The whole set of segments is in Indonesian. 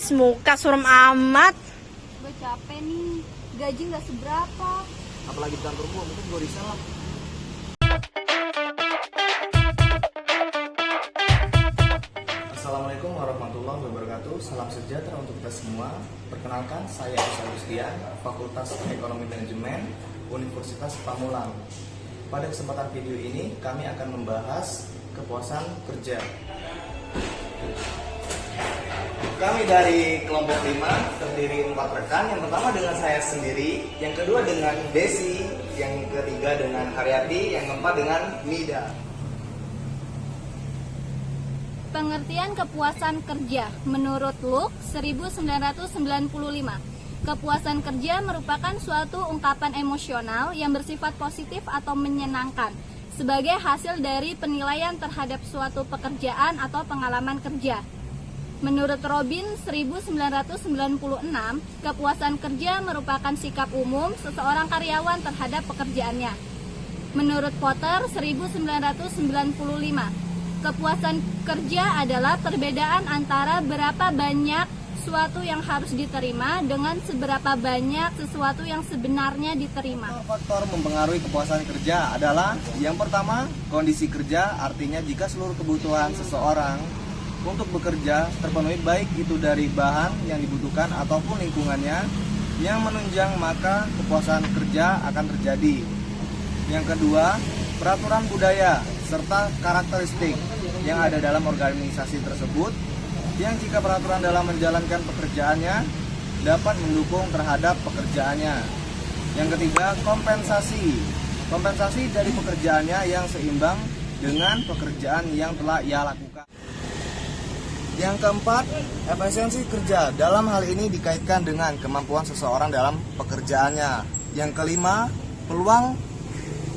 Muka suram amat. Gue capek nih, gaji nggak seberapa. Apalagi di kantor gua, mungkin gua resign lah. Assalamualaikum warahmatullahi wabarakatuh. Salam sejahtera untuk kita semua. Perkenalkan, saya Isa Gustian, Fakultas Ekonomi Manajemen, Universitas Pamulang. Pada kesempatan video ini, kami akan membahas kepuasan kerja. Kami dari kelompok 5 terdiri 4 rekan. Yang pertama dengan saya sendiri, yang kedua dengan Desi, yang ketiga dengan Haryati, yang keempat dengan Mida. Pengertian kepuasan kerja menurut Luke 1995. Kepuasan kerja merupakan suatu ungkapan emosional yang bersifat positif atau menyenangkan sebagai hasil dari penilaian terhadap suatu pekerjaan atau pengalaman kerja. Menurut Robin 1996, kepuasan kerja merupakan sikap umum seseorang karyawan terhadap pekerjaannya. Menurut Potter 1995, kepuasan kerja adalah perbedaan antara berapa banyak sesuatu yang harus diterima dengan seberapa banyak sesuatu yang sebenarnya diterima. Faktor mempengaruhi kepuasan kerja adalah yang pertama, kondisi kerja, artinya jika seluruh kebutuhan seseorang untuk bekerja terpenuhi baik itu dari bahan yang dibutuhkan ataupun lingkungannya yang menunjang, maka kepuasan kerja akan terjadi. Yang kedua, peraturan budaya serta karakteristik yang ada dalam organisasi tersebut, yang jika peraturan dalam menjalankan pekerjaannya dapat mendukung terhadap pekerjaannya. Yang ketiga, kompensasi dari pekerjaannya yang seimbang dengan pekerjaan yang telah ia lakukan. Yang keempat, efisiensi kerja. Dalam hal ini dikaitkan dengan kemampuan seseorang dalam pekerjaannya. Yang kelima, peluang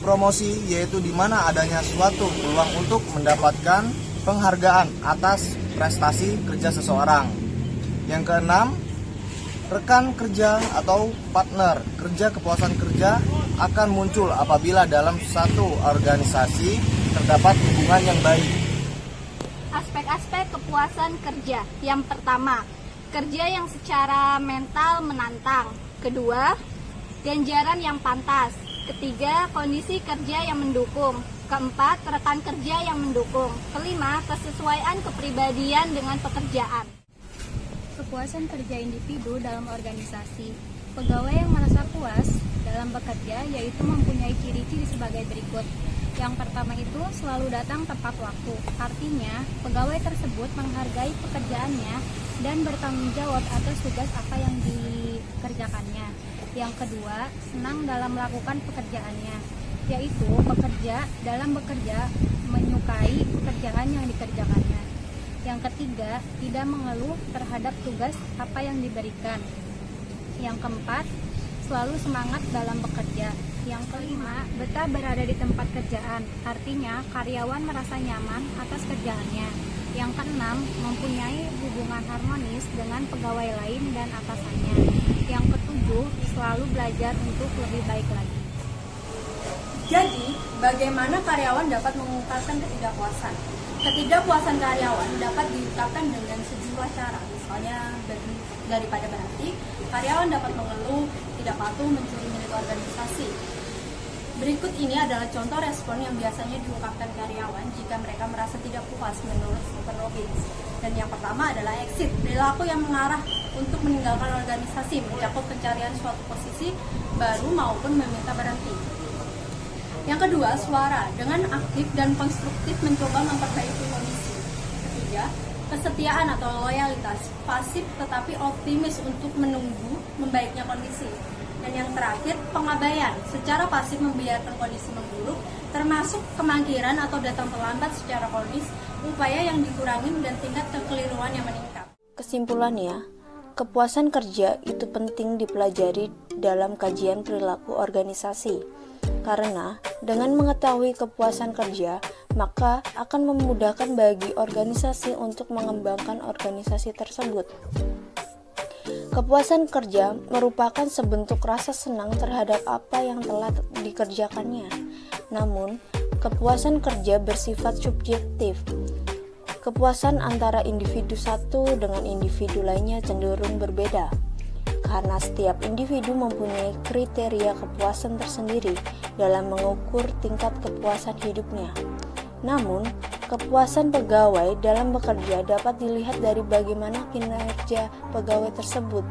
promosi, yaitu di mana adanya suatu peluang untuk mendapatkan penghargaan atas prestasi kerja seseorang. Yang keenam, rekan kerja atau partner kerja. Kepuasan kerja akan muncul apabila dalam satu organisasi terdapat hubungan yang baik. Aspek-aspek kepuasan kerja. Yang pertama, kerja yang secara mental menantang. Kedua, ganjaran yang pantas. Ketiga, kondisi kerja yang mendukung. Keempat, rekan kerja yang mendukung. Kelima, kesesuaian kepribadian dengan pekerjaan. Kepuasan kerja individu dalam organisasi. Pegawai yang merasa puas dalam bekerja yaitu mempunyai ciri-ciri sebagai berikut. Yang pertama itu selalu datang tepat waktu. Artinya, pegawai tersebut menghargai pekerjaannya dan bertanggung jawab atas tugas apa yang dikerjakannya. Yang kedua, senang dalam melakukan pekerjaannya, yaitu bekerja, menyukai pekerjaan yang dikerjakannya. Yang ketiga, tidak mengeluh terhadap tugas apa yang diberikan. Yang keempat, selalu semangat dalam bekerja. Yang kelima, betah berada di tempat kerjaan, artinya karyawan merasa nyaman atas kerjaannya. Yang keenam, mempunyai hubungan harmonis dengan pegawai lain dan atasannya. Yang ketujuh, selalu belajar untuk lebih baik lagi. Jadi, bagaimana karyawan dapat mengungkapkan ketidakpuasan? Ketidakpuasan karyawan dapat diungkapkan dengan sejumlah cara. Misalnya, daripada berarti, karyawan dapat mengeluh, tidak patuh, mencuri milik organisasi. Berikut ini adalah contoh respon yang biasanya diungkapkan karyawan jika mereka merasa tidak puas menurut Stephen Robbins. Dan yang pertama adalah exit, perilaku yang mengarah untuk meninggalkan organisasi, mencakup pencarian suatu posisi baru maupun meminta berhenti. Yang kedua, suara, dengan aktif dan konstruktif mencoba memperbaiki kondisi. Ketiga, kesetiaan atau loyalitas, pasif tetapi optimis untuk menunggu membaiknya kondisi. Dan yang terakhir, pengabaian, secara pasif membiarkan kondisi memburuk, termasuk kemangkiran atau datang terlambat secara kronis, upaya yang dikurangi dan tingkat kekeliruan yang meningkat. Kesimpulannya, kepuasan kerja itu penting dipelajari dalam kajian perilaku organisasi. Karena dengan mengetahui kepuasan kerja, maka akan memudahkan bagi organisasi untuk mengembangkan organisasi tersebut. Kepuasan kerja merupakan sebentuk rasa senang terhadap apa yang telah dikerjakannya. Namun, kepuasan kerja bersifat subjektif. kepuasan antara individu satu dengan individu lainnya cenderung berbeda, karena setiap individu mempunyai kriteria kepuasan tersendiri dalam mengukur tingkat kepuasan hidupnya. Namun, kepuasan pegawai dalam bekerja dapat dilihat dari bagaimana kinerja pegawai tersebut.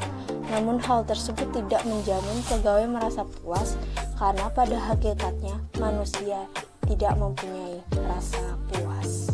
Namun, hal tersebut tidak menjamin pegawai merasa puas, karena pada hakikatnya manusia tidak mempunyai rasa puas.